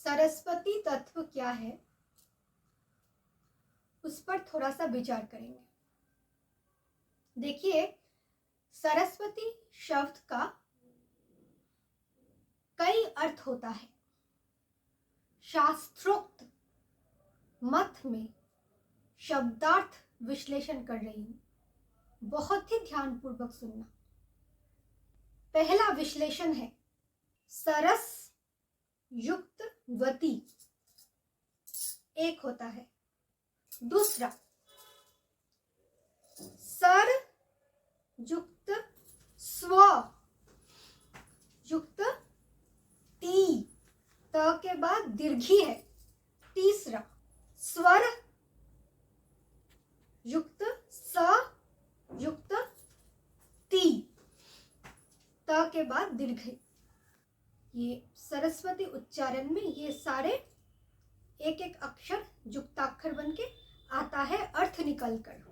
सरस्वती तत्व क्या है उस पर थोड़ा सा विचार करेंगे। देखिए, सरस्वती शब्द का कई अर्थ होता है। शास्त्रोक्त मत में शब्दार्थ विश्लेषण कर रही हूं, बहुत ही ध्यानपूर्वक सुनना। पहला विश्लेषण है सरस युक्त वती, एक होता है। दूसरा सर युक्त स्व युक्त ती, त के बाद दीर्घी है। तीसरा स्वर युक्त स युक्त ती, त के बाद दीर्घ। ये सरस्वती उच्चारण में ये सारे एक एक अक्षर युक्ताक्षर बन के आता है, अर्थ निकल कर।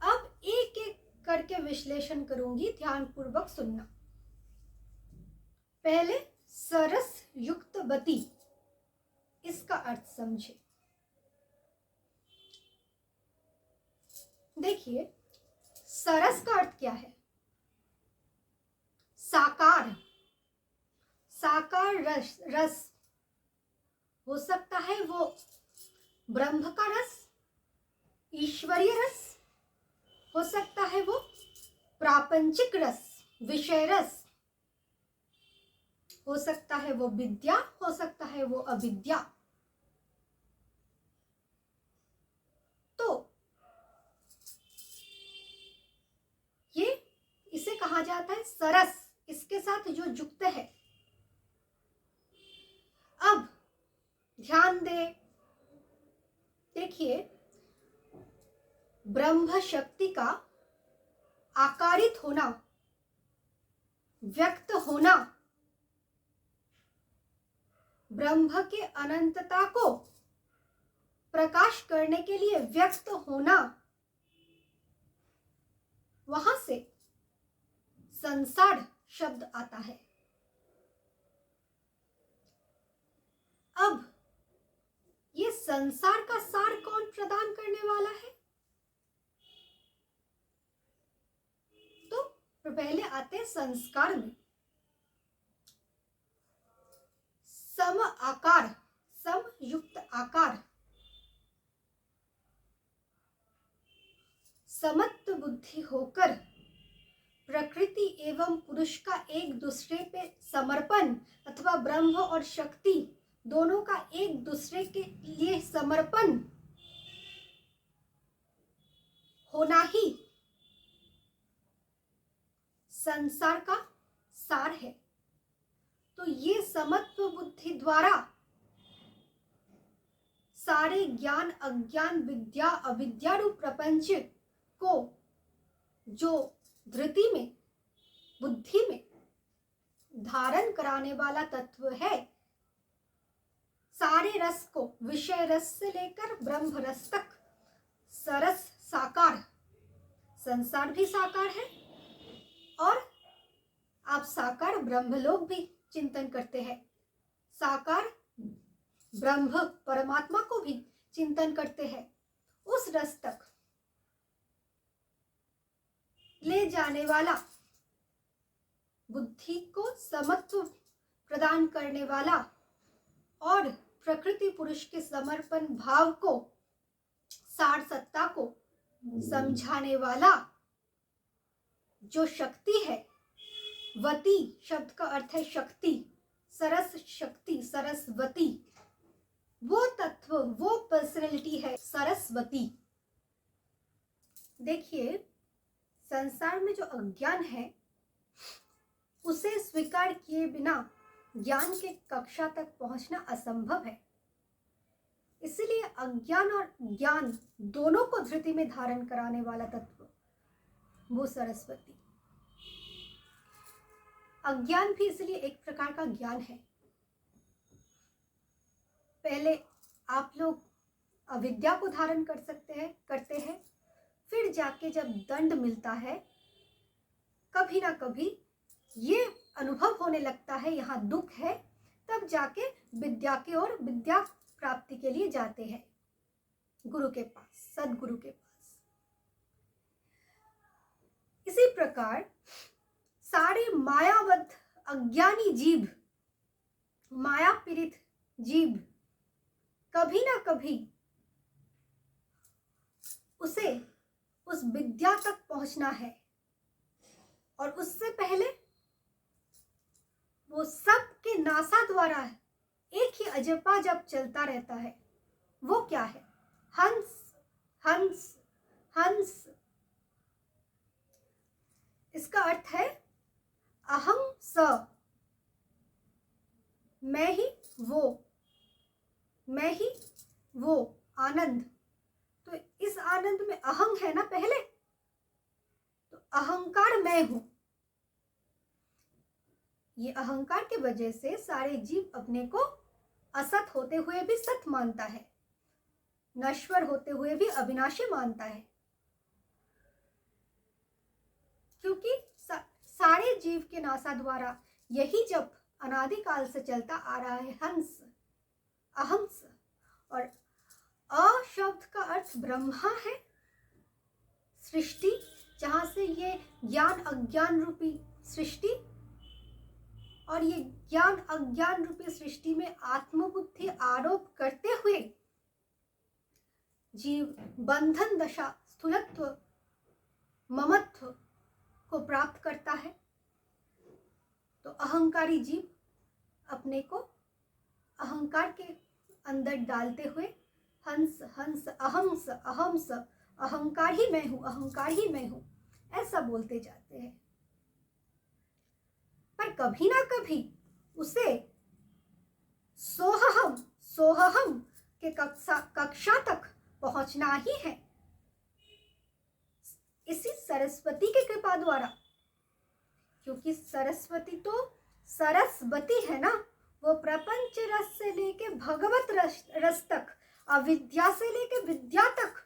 अब एक एक करके विश्लेषण करूंगी, ध्यानपूर्वक सुनना। पहले सरस युक्त वती, इसका अर्थ समझे। देखिए, सरस का अर्थ क्या है? साकार। साकार रस हो सकता है वो ब्रह्म का रस, ईश्वरीय रस, हो सकता है वो प्रापंचिक रस, विषय रस, हो सकता है वो विद्या, हो सकता है वो अविद्या। तो ये इसे कहा जाता है सरस, इसके साथ जो युक्त है। अब ध्यान दे, देखिए, ब्रह्म शक्ति का आकारित होना, व्यक्त होना, ब्रह्म के अनंतता को प्रकाश करने के लिए व्यक्त होना, वहां से संसार शब्द आता है। अब ये संसार का सार कौन प्रदान करने वाला है? तो पहले आते हैं संस्कार में। सम आकार, सम युक्त आकार, समत्व बुद्धि होकर प्रकृति एवं पुरुष का एक दूसरे पे समर्पण, अथवा ब्रह्म और शक्ति दोनों का एक दूसरे के लिए समर्पण होना ही संसार का सार है। तो ये समत्व बुद्धि द्वारा सारे ज्ञान, अज्ञान, विद्या, अविद्या रूप प्रपंच को जो धृति में, बुद्धि में धारण कराने वाला तत्व है, सारे रस को, विषय रस से लेकर ब्रह्म रस तक, सरस साकार, संसार भी साकार है, और आप साकार ब्रह्मलोक भी चिंतन करते हैं, साकार ब्रह्म परमात्मा को भी चिंतन करते हैं। उस रस तक ले जाने वाला, बुद्धि को समत्व प्रदान करने वाला और प्रकृति पुरुष के समर्पण भाव को, सार सत्ता को समझाने वाला जो शक्ति है, वती शब्द का अर्थ है शक्ति, सरस शक्ति, सरस्वती, वो तत्व, वो पर्सनैलिटी है सरस्वती। देखिए, संसार में जो अज्ञान है उसे स्वीकार किए बिना ज्ञान के कक्षा तक पहुंचना असंभव है। इसलिए अज्ञान और ज्ञान दोनों को धृति में धारण कराने वाला तत्व वो सरस्वती। अज्ञान भी इसलिए एक प्रकार का ज्ञान है। पहले आप लोग अविद्या को धारण कर सकते हैं, करते हैं, फिर जाके जब दंड मिलता है, कभी ना कभी ये अनुभव होने लगता है यहाँ दुख है, तब जाके विद्या की ओर, विद्या प्राप्ति के लिए जाते हैं गुरु के पास, सदगुरु के पास। इसी प्रकार सारे मायाबद्ध अज्ञानी जीव, माया पीड़ित जीव कभी ना कभी उसे उस विद्या तक पहुंचना है, और उससे पहले वो सब के नासा द्वारा एक ही अजपा जब चलता रहता है। वो क्या है? हंस हंस हंस। इसका अर्थ है अहं स, मैं ही वो, मैं ही वो आनंद। तो इस आनंद में अहं है ना पहले, तो अहंकार मैं हूं। ये अहंकार की वजह से सारे जीव अपने को असत होते हुए भी सत मानता है, नश्वर होते हुए भी अविनाशी मानता है, क्योंकि सारे जीव के नासा द्वारा यही जब अनादिकाल से चलता आ रहा है, हंस अहंस। और अ शब्द का अर्थ ब्रह्मा है, सृष्टि, जहां से ये ज्ञान अज्ञान रूपी सृष्टि, और ये ज्ञान अज्ञान रूपी सृष्टि में आत्मबुद्धि आरोप करते हुए जीव बंधन दशा, स्थूलत्व, ममत्व को प्राप्त करता है। तो अहंकारी जीव अपने को अहंकार के अंदर डालते हुए हंस हंस अहंस अहंस, अहंकार ही मैं हूं, अहंकार ही मैं हूं, ऐसा बोलते जाते हैं। पर कभी ना कभी उसे सोहम सोहम के कक्षा तक पहुंचना ही है, इसी सरस्वती की कृपा द्वारा। क्योंकि सरस्वती तो सरस्वती है ना, वो प्रपंच रस से लेके भगवत रस तक, अविद्या से लेके विद्या तक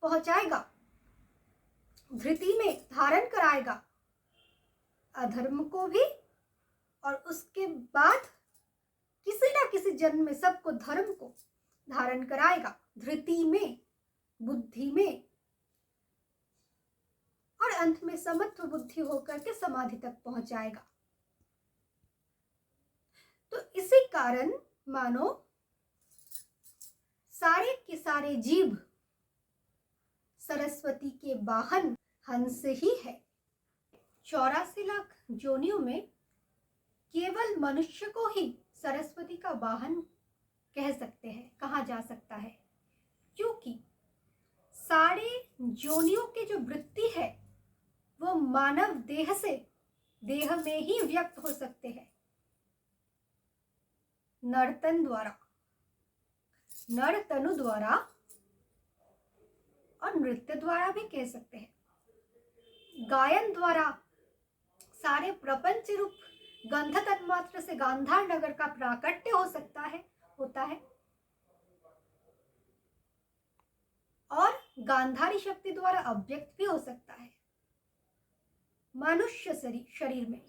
पहुंचाएगा, धृति में धारण कराएगा अधर्म को भी, और उसके बाद किसी ना किसी जन्म में सबको धर्म को धारण कराएगा, धृति में, बुद्धि में, और अंत में समत्व बुद्धि होकर के समाधि तक पहुंचाएगा। तो इसी कारण मानो सारे के सारे जीव सरस्वती के वाहन हंस ही है। 84 लाख योनियों में केवल मनुष्य को ही सरस्वती का वाहन कह सकते हैं, कहा जा सकता है, क्योंकि सारे योनियों की जो वृत्ति है वो मानव देह से, देह में ही व्यक्त हो सकते हैं, नर्तन द्वारा, नर तनु द्वारा, और नृत्य द्वारा भी कह सकते हैं, गायन द्वारा सारे प्रपंच रूप गंध तन्मात्र से गांधार नगर का प्राकट्य हो सकता है, होता है, और गांधारी शक्ति द्वारा अव्यक्त भी हो सकता है मनुष्य शरीर में,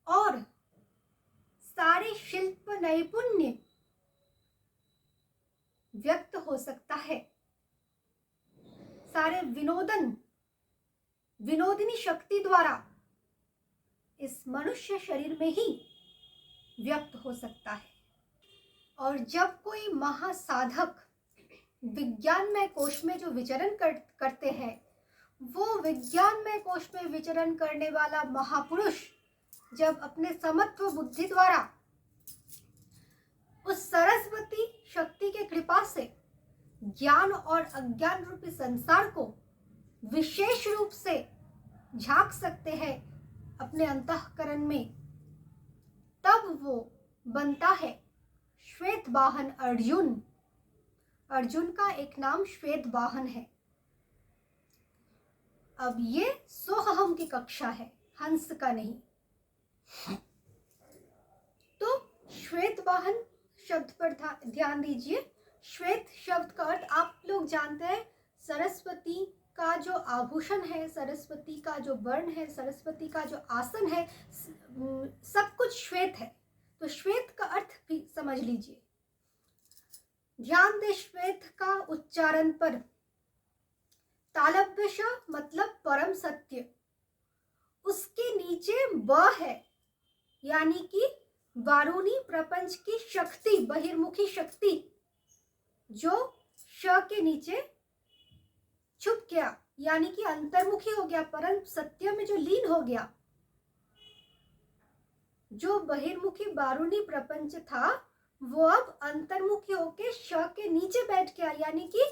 और सारे शिल्प नैपुण्य व्यक्त हो सकता है, सारे विनोदिनी शक्ति द्वारा इस मनुष्य शरीर में ही व्यक्त हो सकता है। और जब कोई महासाधक विज्ञानमय कोश में जो विचरण करते हैं, वो विज्ञानमय कोश में विचरण करने वाला महापुरुष जब अपने समत्व बुद्धि द्वारा उस सरस्वती शक्ति के कृपा से ज्ञान और अज्ञान रूपी संसार को विशेष रूप से झांक सकते हैं अपने अंतःकरण में, तब वो बनता है श्वेत वाहन अर्जुन। अर्जुन का एक नाम श्वेत वाहन है। अब ये सोहम की कक्षा है, हंस का नहीं। तो श्वेत वाहन शब्द पर ध्यान दीजिए। श्वेत शब्द का अर्थ आप लोग जानते हैं, सरस्वती का जो आभूषण है, सरस्वती का जो वर्ण है, सरस्वती का जो आसन है, सब कुछ श्वेत है। तो श्वेत का अर्थ भी समझ लीजिए। ध्यान दे श्वेत का उच्चारण पर। तालव्य श मतलब परम सत्य, उसके नीचे ब है, यानी कि वारुणी प्रपंच की शक्ति, बहिर्मुखी शक्ति जो श के नीचे छुप गया, यानी कि अंतर्मुखी हो गया, परम सत्य में जो लीन हो गया। जो बहिर्मुखी वारुणी प्रपंच था वो अब अंतर्मुखी होके श के नीचे बैठ गया, यानी कि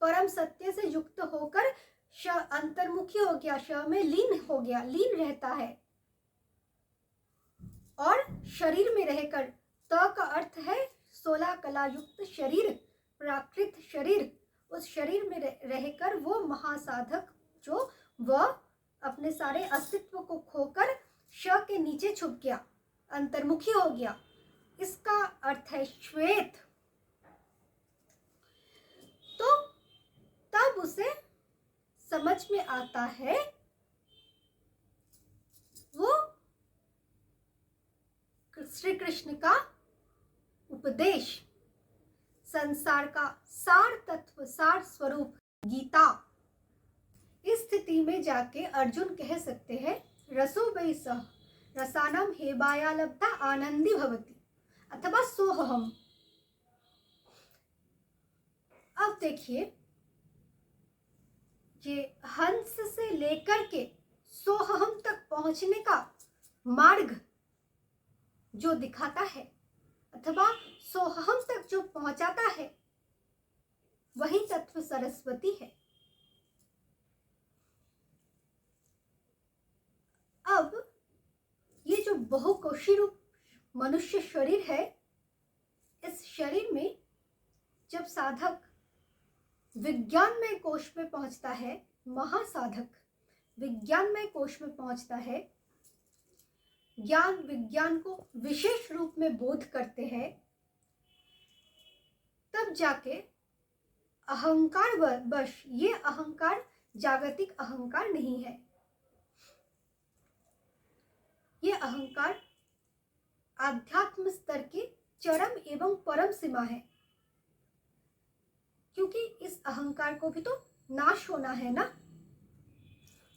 परम सत्य से युक्त होकर श अंतर्मुखी हो गया, श में लीन हो गया, लीन रहता है। और शरीर में रहकर, त का अर्थ है 16 कला युक्त शरीर, प्राकृत शरीर, उस शरीर में रहकर वो महासाधक जो वह अपने सारे अस्तित्व को खोकर श के नीचे छुप गया, अंतर्मुखी हो गया, इसका अर्थ है श्वेत। तो तब उसे समझ में आता है, वो श्री कृष्ण का उपदेश, संसार का सार तत्व, सार स्वरूप गीता। इस स्थिति में जाके अर्जुन कह सकते हैं रसो वै सह रसानाम हेबाया लब्धा आनंदी भवति अथवा सोहम। अब देखिए, ये हंस से लेकर के सोहम तक पहुंचने का मार्ग जो दिखाता है अथवा सोहम तक जो पहुंचाता है, वही तत्व सरस्वती है। अब ये जो बहुकोशी रूप मनुष्य शरीर है, इस शरीर में जब साधक विज्ञानमय कोश में पहुंचता है, महासाधक विज्ञानमय कोश में पहुंचता है, ज्ञान विज्ञान को विशेष रूप में बोध करते हैं, तब जाके अहंकार वश, ये अहंकार जागतिक अहंकार नहीं है, ये अहंकार आध्यात्म स्तर की चरम एवं परम सीमा है, क्योंकि इस अहंकार को भी तो नाश होना है ना।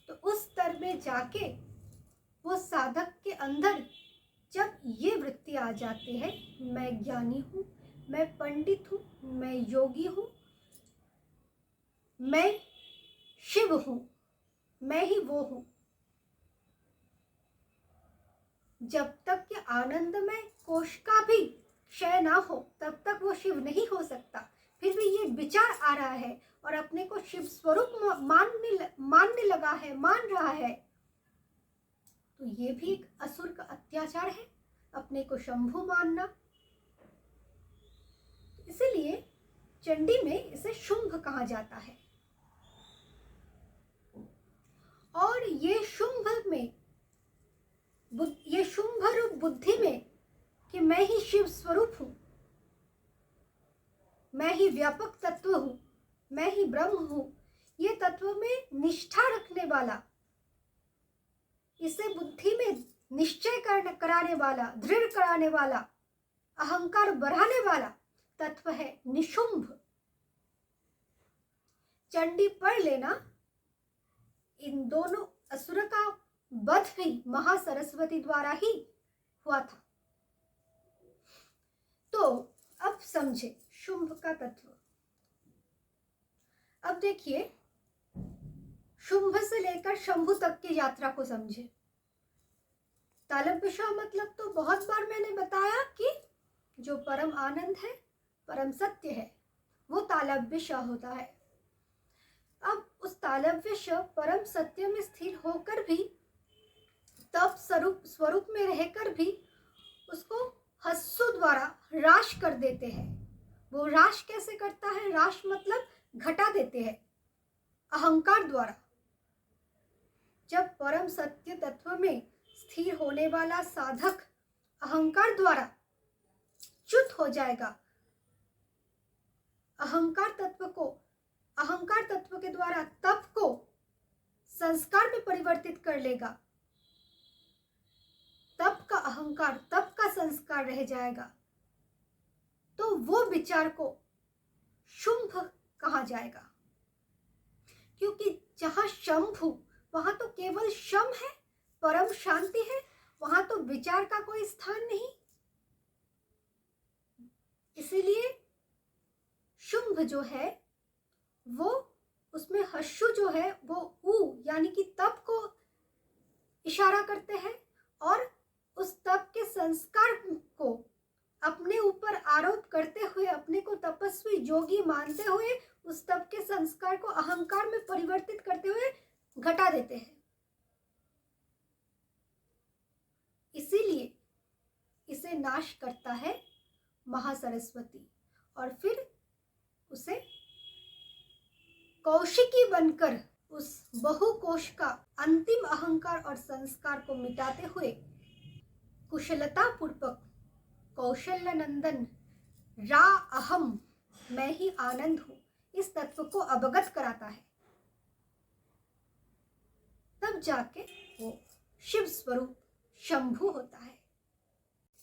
तो उस स्तर में जाके वो साधक के अंदर जब ये वृत्ति आ जाती है, मैं ज्ञानी हूँ, मैं पंडित हूँ, मैं योगी हूँ, मैं शिव हूँ, मैं ही वो हूँ, जब तक कि आनंदमय कोश का भी क्षय ना हो तब तक वो शिव नहीं हो सकता। फिर भी ये विचार आ रहा है और अपने को शिव स्वरूप मानने लगा है, मान रहा है, तो ये भी एक असुर का अत्याचार है, अपने को शंभु मानना। इसीलिए चंडी में इसे शुंभ कहा जाता है। और ये शुंभ रूप बुद्धि में कि मैं ही शिव स्वरूप हूं, मैं ही व्यापक तत्व हूं, मैं ही ब्रह्म हूं, ये तत्व में निष्ठा रखने वाला, इसे बुद्धि में निश्चय कराने वाला, दृढ़ कराने वाला, अहंकार बढ़ाने वाला तत्व है निशुंभ। चंडी पढ़ लेना। इन दोनों असुर का वध भी महासरस्वती द्वारा ही हुआ था। तो अब समझे शुंभ का तत्व। अब देखिए, शुंभ से लेकर शंभु तक की यात्रा को समझे। तालव्य मतलब तो बहुत बार मैंने बताया कि जो परम आनंद है, परम सत्य है, वो तालव्य होता है। अब उस तालव्य परम सत्य में स्थिर होकर भी, तप स्वरूप में रहकर भी उसको हस्सु द्वारा राश कर देते हैं। वो राश कैसे करता है? राश मतलब घटा देते हैं अहंकार द्वारा। जब परम सत्य तत्व में स्थिर होने वाला साधक अहंकार द्वारा च्युत हो जाएगा, अहंकार तत्व को अहंकार तत्व के द्वारा तप को संस्कार में परिवर्तित कर लेगा, तप का अहंकार, तप का संस्कार रह जाएगा, तो वो विचार को शुंभ कहा जाएगा। क्योंकि जहां शंभु, वहां तो केवल शम है, परम शांति है, वहां तो विचार का कोई स्थान नहीं। इसीलिए शुंभ जो है वो, उसमें हश्यु जो है वो ऊ यानी कि तप को इशारा करते हैं, और उस तप के संस्कार को अपने ऊपर आरोप करते हुए, अपने को तपस्वी योगी मानते हुए, उस तप के संस्कार को अहंकार में परिवर्तित करते हुए घटा देते हैं। इसीलिए इसे नाश करता है महासरस्वती, और फिर उसे कौशिकी बनकर उस बहुकोश का अंतिम अहंकार और संस्कार को मिटाते हुए कुशलता पूर्वक कौशल्य नंदन रा अहम, मैं ही आनंद हूं, इस तत्व को अवगत कराता है। तब जाके वो शिव स्वरूप शंभु होता है।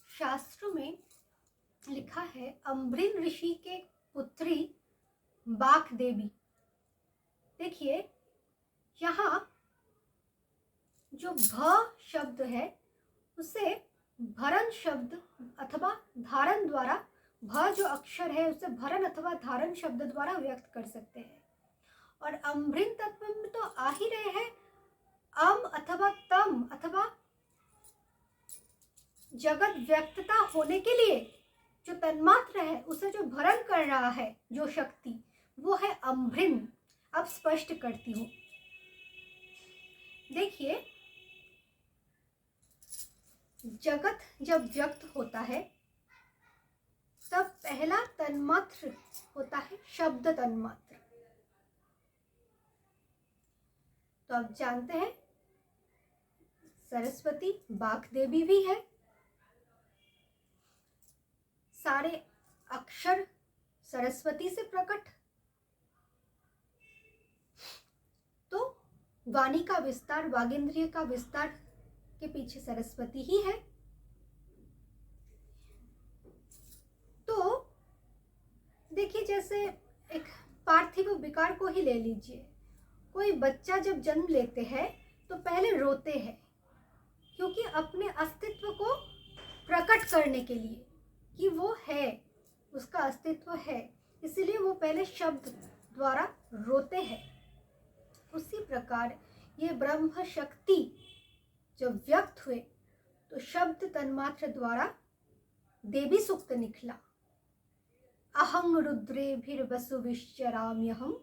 शास्त्रों में लिखा है, अम्बरीन ऋषि के पुत्री बाक देवी। देखिए यहाँ जो भ शब्द है उसे भरण शब्द अथवा धारण द्वारा, भ जो अक्षर है उसे भरण अथवा धारण शब्द द्वारा व्यक्त कर सकते हैं। और अम्बरीन तत्व में तो आ ही रहे हैं अम अथवा तम, अथवा जगत व्यक्तता होने के लिए जो तन्मात्र है उसे जो भरण कर रहा है, जो शक्ति, वो है अम्बरीन। अब स्पष्ट करती हूं। देखिए जगत जब व्यक्त होता है तब पहला तन्मात्र होता है शब्द तन्मात्र। तो आप जानते हैं सरस्वती बाक देवी भी है, सारे अक्षर सरस्वती से प्रकट, तो वाणी का विस्तार, वागेंद्रिय का विस्तार के पीछे सरस्वती ही है। तो देखिए जैसे एक पार्थिव विकार को ही ले लीजिए, कोई बच्चा जब जन्म लेते हैं तो पहले रोते हैं, क्योंकि अपने अस्तित्व को प्रकट करने के लिए कि वो है, उसका अस्तित्व है, इसीलिए वो पहले शब्द द्वारा रोते हैं। उसी प्रकार ये ब्रह्म शक्ति जब व्यक्त हुए तो शब्द तन्मात्र द्वारा देवी सूक्त निकला। अहं रुद्रेभिर्वसुभिश्चराम्यहं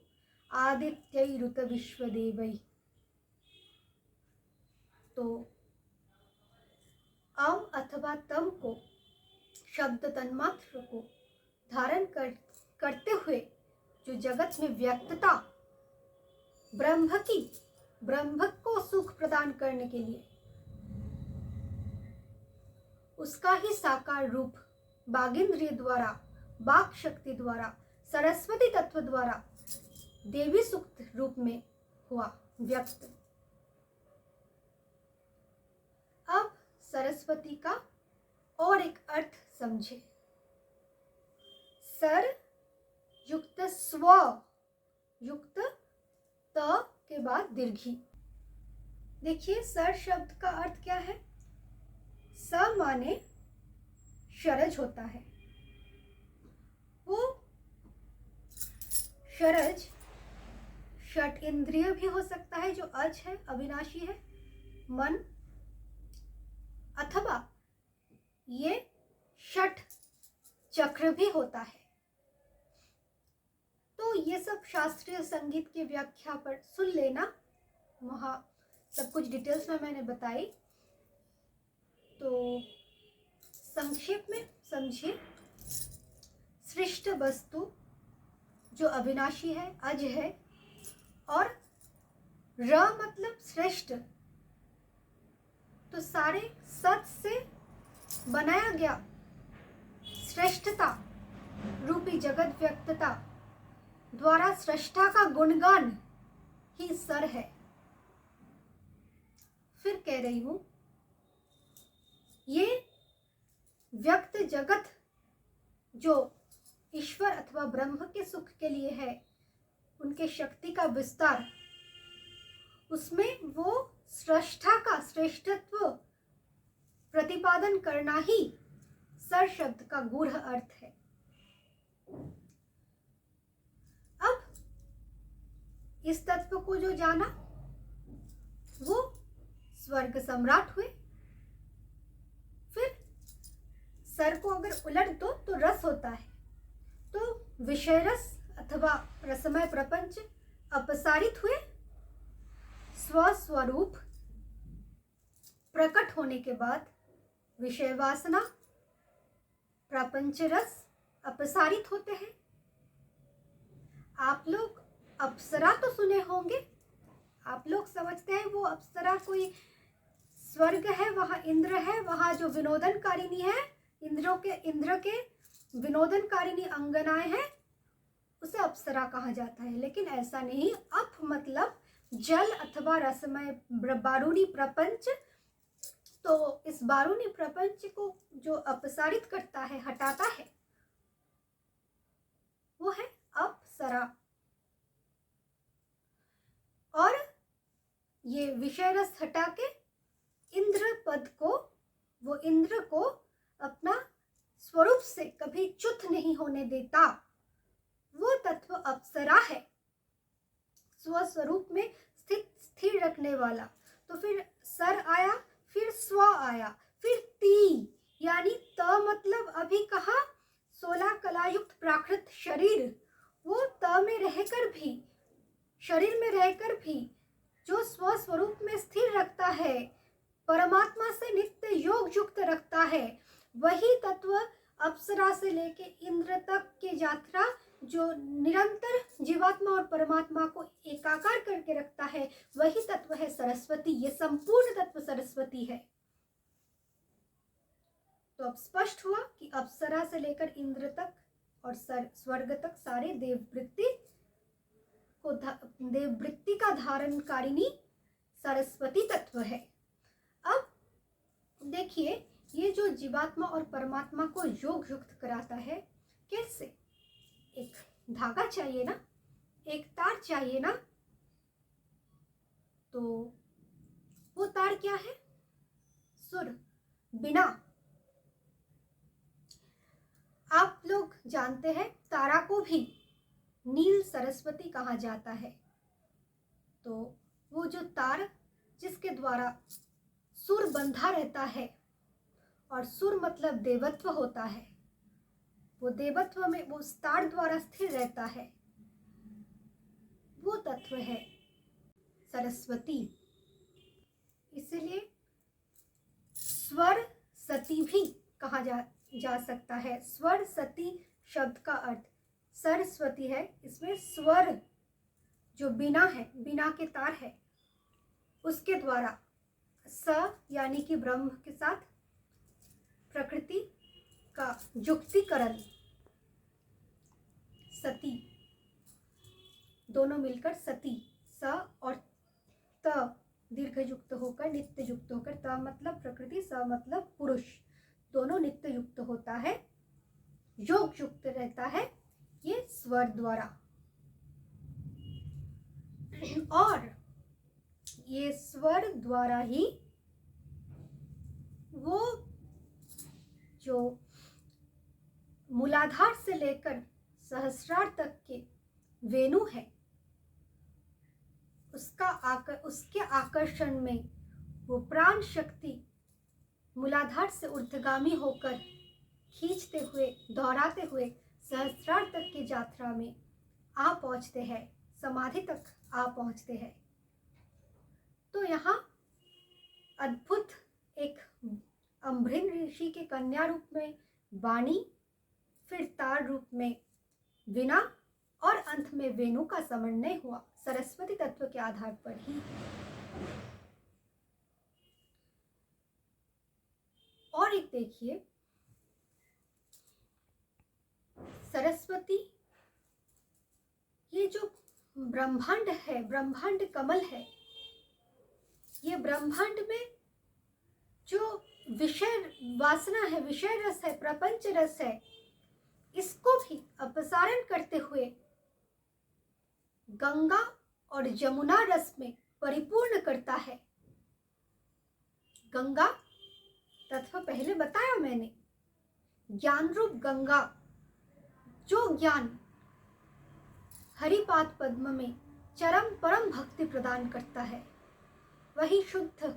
आदित्यैरुत विश्वदेवै। तो अम अथवा तम को, शब्द तन्मात्र को धारण करते हुए जो जगत में व्यक्तता, ब्रह्म को सुख प्रदान करने के लिए उसका ही साकार रूप वागेंद्रिय द्वारा, वाक शक्ति द्वारा, सरस्वती तत्व द्वारा देवी सूक्त रूप में हुआ व्यक्त। अब सरस्वती का और एक अर्थ समझे। सर युक्त स्व युक्त त के बाद दीर्घी। देखिए सर शब्द का अर्थ क्या है? स माने शरज होता है। वो शरज षट इंद्रिय भी हो सकता है, जो अज है, अविनाशी है, मन, अथवा ये षट चक्र भी होता है। तो ये सब शास्त्रीय संगीत की व्याख्या पर सुन लेना, वहाँ सब कुछ डिटेल्स में मैंने बताई। तो संक्षेप में समझिए, सृष्ट वस्तु जो अविनाशी है, अज है, और र मतलब श्रेष्ठ, तो सारे सत से बनाया गया श्रेष्ठता रूपी जगत व्यक्तता द्वारा सृष्टा का गुणगान ही सर है। फिर कह रही हूं, ये व्यक्त जगत जो ईश्वर अथवा ब्रह्म के सुख के लिए है, उनके शक्ति का विस्तार, उसमें वो सृष्टा का श्रेष्ठत्व प्रतिपादन करना ही सर शब्द का गूढ़ अर्थ है। अब इस तत्व को जो जाना वो स्वर्ग सम्राट हुए। फिर सर को अगर उलट दो तो रस होता है, तो विषय रस अथवा रसमय प्रपंच अपसारित हुए। स्वस्वरूप प्रकट होने के बाद विषय वासना प्रपंच रस अपसारित होते हैं। आप लोग अप्सरा तो सुने होंगे, आप लोग समझते हैं वो अप्सरा कोई स्वर्ग है, वहां इंद्र है, वहां जो विनोदनकारिणी है, इंद्र के विनोदनकारिणी अंगनाएं हैं, उसे अप्सरा कहा जाता है। लेकिन ऐसा नहीं, अप मतलब जल अथवा रसमय बारूणी प्रपंच। तो इस बारूणी प्रपंच को जो अपसारित करता है, हटाता है, वो है अप्सरा। और ये विषय रस हटा के इंद्र पद को, वो इंद्र को अपना स्वरूप से कभी च्युत नहीं होने देता, वो तत्व अप्सरा है, स्वस्वरूप में स्थिर रखने वाला। तो फिर सर आया, फिर स्व आया, फिर ती, यानी त मतलब अभी कहा 16 कलायुक्त प्राकृत शरीर, वो त में रहकर भी, शरीर में रहकर भी जो स्वस्वरूप में स्थिर रखता है, परमात्मा से नित्य योग युक्त रखता है, वही तत्व अप्सरा से लेके इंद्र तक की यात्रा जो निरंतर जीवात्मा और परमात्मा को एकाकार करके रखता है, वही तत्व है सरस्वती। ये संपूर्ण तत्व सरस्वती है। तो अब स्पष्ट हुआ कि अप्सरा से लेकर इंद्र तक और स्वर्ग तक सारे देववृत्ति का धारणकारिणी सरस्वती तत्व है। अब देखिए, ये जो जीवात्मा और परमात्मा को योग युक्त कराता है, कैसे? एक धागा चाहिए ना, एक तार चाहिए ना, तो वो तार क्या है? सुर, बिना। आप लोग जानते हैं तारा को भी नील सरस्वती कहा जाता है। तो वो जो तार जिसके द्वारा सुर बंधा रहता है, और सुर मतलब देवत्व होता है, वो देवत्व में वो तार द्वारा स्थिर रहता है, वो तत्व है सरस्वती। इसलिए स्वर सती भी कहा जा सकता है। स्वर सती शब्द का अर्थ सरस्वती है। इसमें स्वर जो बिना है, बिना के तार है, उसके द्वारा स यानी कि ब्रह्म के साथ प्रकृति का युक्तिकरण, सती, दोनों मिलकर सती, स और त दीर्घ युक्त होकर नित्य युक्त होकर, त मतलब प्रकृति, स मतलब पुरुष, दोनों नित्य युक्त होता है, योग युक्त रहता है ये स्वर द्वारा। और ये स्वर द्वारा ही वो जो मूलाधार से लेकर सहस्रार तक के वेणु है, उसके आकर्षण में वो प्राण शक्ति मूलाधार से ऊर्ध्वगामी होकर खींचते हुए, दोहराते हुए सहस्रार तक की यात्रा में आ पहुंचते हैं, समाधि तक आ पहुंचते हैं। तो यहाँ अद्भुत एक अम्भृन ऋषि के कन्या रूप में वाणी, फिर तार रूप में वीणा और अंत में वेणु का समन्वय हुआ सरस्वती तत्व के आधार पर ही। और एक देखिए, सरस्वती ये जो ब्रह्मांड है, ब्रह्मांड कमल है, ये ब्रह्मांड में जो विषय वासना है, विषय रस है, प्रपंच रस है, इसको भी अपसारण करते हुए गंगा और जमुना रस में परिपूर्ण करता है। गंगा तत्व पहले बताया मैंने, ज्ञान रूप गंगा, जो ज्ञान हरिपाद पद्म में चरम परम भक्ति प्रदान करता है, वही शुद्ध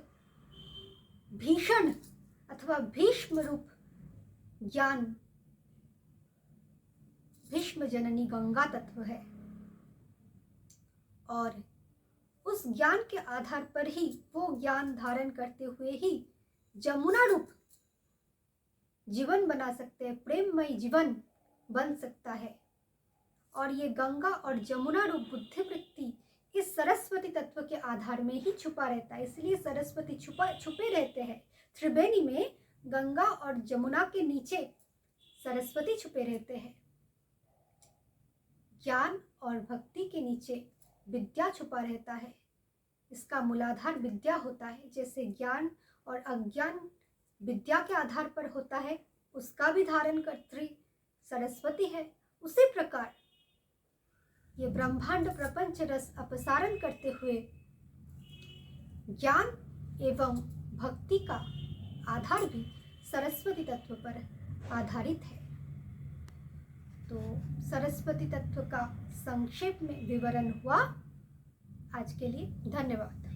भीषण अथवा भीष्म रूप ज्ञान भीष्म जननी गंगा तत्व है। और उस ज्ञान के आधार पर ही, वो ज्ञान धारण करते हुए ही जमुना रूप जीवन बना सकते हैं, प्रेममय जीवन बन सकता है। और ये गंगा और जमुना रूप बुद्धि वृत्ति इस सरस्वती तत्व के आधार में ही छुपा रहता है, इसलिए सरस्वती छुपे रहते हैं। त्रिवेणी में गंगा और जमुना के नीचे सरस्वती छुपे रहते हैं। ज्ञान और भक्ति के नीचे विद्या छुपा रहता है, इसका मूलाधार विद्या होता है। जैसे ज्ञान और अज्ञान विद्या के आधार पर होता है, उसका भी धारण कर्त्री सरस्वती है। उसी प्रकार ये ब्रह्मांड प्रपंच रस अपसारण करते हुए ज्ञान एवं भक्ति का आधार भी सरस्वती तत्व पर आधारित है। तो सरस्वती तत्व का संक्षेप में विवरण हुआ। आज के लिए धन्यवाद।